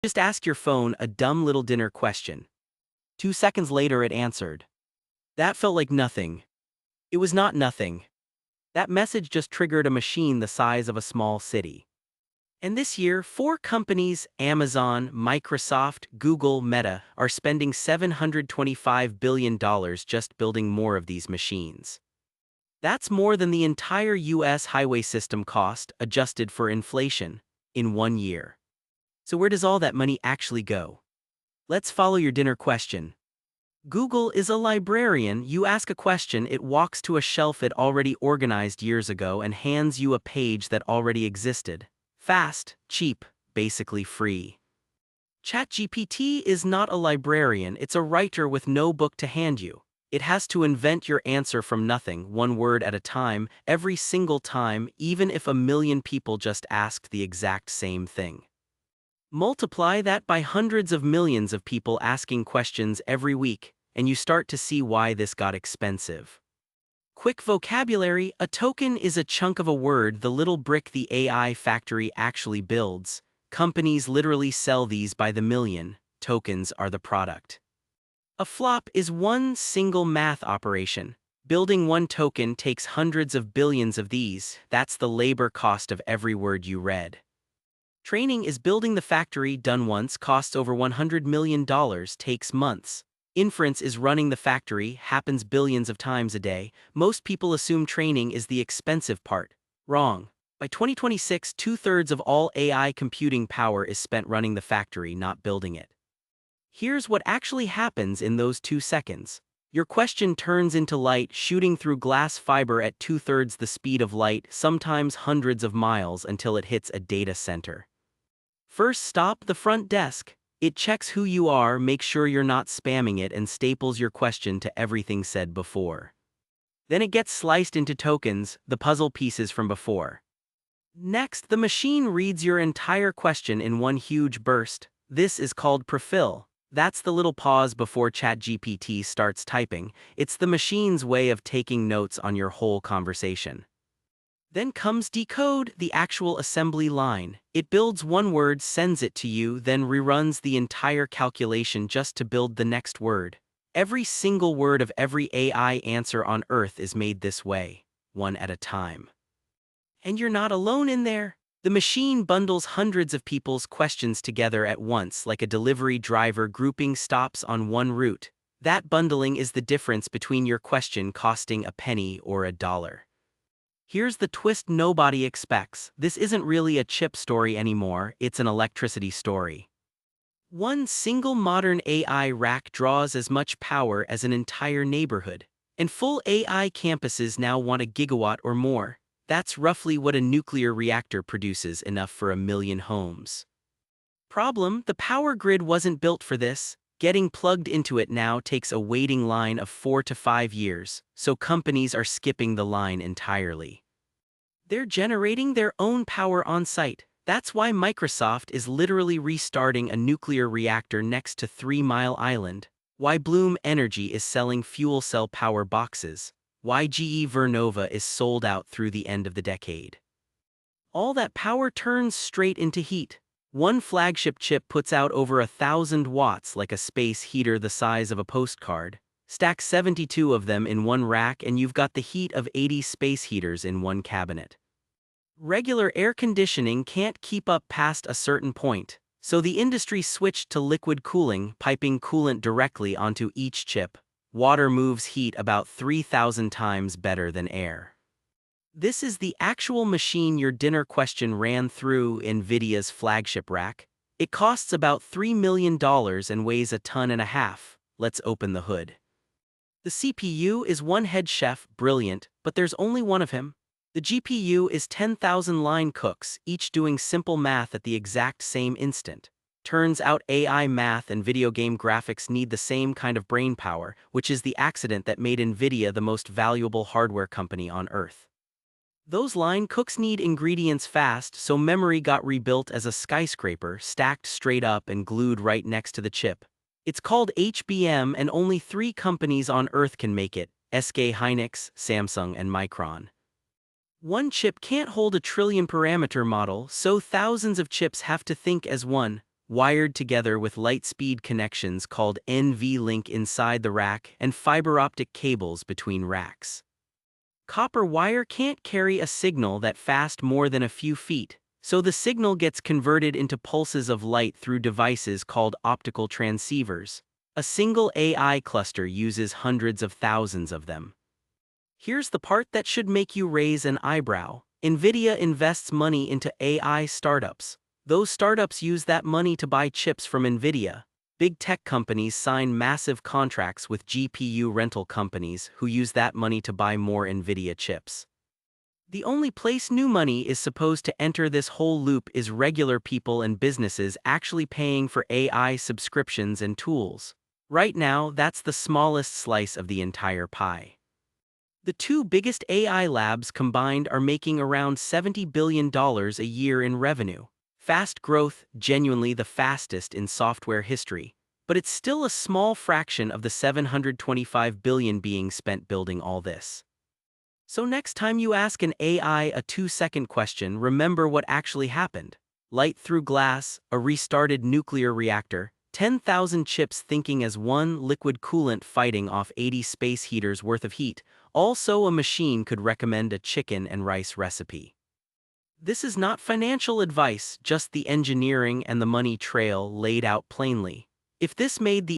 Just ask your phone a dumb little dinner question. 2 seconds later it answered. That felt like nothing. It was not nothing. That message just triggered a machine the size of a small city. And this year, 4 companies, Amazon, Microsoft, Google, Meta, are spending $725 billion just building more of these machines. That's more than the entire US highway system cost, adjusted for inflation, in 1 year. So where does all that money actually go? Let's follow your dinner question. Google is a librarian. You ask a question, it walks to a shelf it already organized years ago and hands you a page that already existed. Fast, cheap, basically free. ChatGPT is not a librarian, it's a writer with no book to hand you. It has to invent your answer from nothing, one word at a time, every single time, even if a million people just asked the exact same thing. Multiply that by hundreds of millions of people asking questions every week, and you start to see why this got expensive. Quick vocabulary: a token is a chunk of a word, the little brick the AI factory actually builds. Companies literally sell these by the million. Tokens are the product. A flop is one single math operation. Building one token takes hundreds of billions of these. That's the labor cost of every word you read. Training is building the factory, done once, costs over $100 million, takes months. Inference is running the factory, happens billions of times a day. Most people assume training is the expensive part. Wrong. By 2026, 2/3 of all AI computing power is spent running the factory, not building it. Here's what actually happens in those 2 seconds. Your question turns into light shooting through glass fiber at 2/3 the speed of light, sometimes hundreds of miles, until it hits a data center. First stop, the front desk. It checks who you are, makes sure you're not spamming it, and staples your question to everything said before. Then it gets sliced into tokens, the puzzle pieces from before. Next, the machine reads your entire question in one huge burst. This is called prefill. That's the little pause before ChatGPT starts typing. It's the machine's way of taking notes on your whole conversation. Then comes decode, the actual assembly line. It builds one word, sends it to you, then reruns the entire calculation just to build the next word. Every single word of every AI answer on Earth is made this way, one at a time. And you're not alone in there. The machine bundles hundreds of people's questions together at once, like a delivery driver grouping stops on one route. That bundling is the difference between your question costing a penny or $1. Here's the twist nobody expects. This isn't really a chip story anymore, it's an electricity story. One single modern AI rack draws as much power as an entire neighborhood. And full AI campuses now want a gigawatt or more. That's roughly what a nuclear reactor produces, enough for 1 million homes. Problem: the power grid wasn't built for this. Getting plugged into it now takes a waiting line of 4 to 5 years, so companies are skipping the line entirely. They're generating their own power on site. That's why Microsoft is literally restarting a nuclear reactor next to 3 Mile Island. Why Bloom Energy is selling fuel cell power boxes. Why GE Vernova is sold out through the end of the decade. All that power turns straight into heat. One flagship chip puts out over 1,000 watts, like a space heater the size of a postcard. Stack 72 of them in one rack and you've got the heat of 80 space heaters in one cabinet. Regular air conditioning can't keep up past a certain point, so the industry switched to liquid cooling, piping coolant directly onto each chip. Water moves heat about 3,000 times better than air. This is the actual machine your dinner question ran through NVIDIA's flagship rack. It costs about $3 million and weighs 1.5 tons. Let's open the hood. The CPU is one head chef, brilliant, but there's only one of him. The GPU is 10,000 line cooks, each doing simple math at the exact same instant. Turns out AI math and video game graphics need the same kind of brain power, which is the accident that made NVIDIA the most valuable hardware company on Earth. Those line cooks need ingredients fast, so memory got rebuilt as a skyscraper, stacked straight up and glued right next to the chip. It's called HBM, and only 3 companies on Earth can make it: SK Hynix, Samsung, and Micron. One chip can't hold a trillion parameter model, so thousands of chips have to think as one. wired together with light-speed connections called NV-link inside the rack and fiber optic cables between racks. Copper wire can't carry a signal that fast more than a few feet, so the signal gets converted into pulses of light through devices called optical transceivers. A single AI cluster uses hundreds of thousands of them. Here's the part that should make you raise an eyebrow. NVIDIA invests money into AI startups. Those startups use that money to buy chips from NVIDIA. Big tech companies sign massive contracts with GPU rental companies who use that money to buy more NVIDIA chips. The only place new money is supposed to enter this whole loop is regular people and businesses actually paying for AI subscriptions and tools. Right now, that's the smallest slice of the entire pie. The two biggest AI labs combined are making around $70 billion a year in revenue. Fast growth, genuinely the fastest in software history, but it's still a small fraction of the $725 billion being spent building all this. So next time you ask an AI a 2-second question, remember what actually happened. Light through glass, a restarted nuclear reactor, 10,000 chips thinking as one liquid coolant fighting off 80 space heaters worth of heat. Also, a machine could recommend a chicken and rice recipe. This is not financial advice, just the engineering and the money trail laid out plainly. If this made the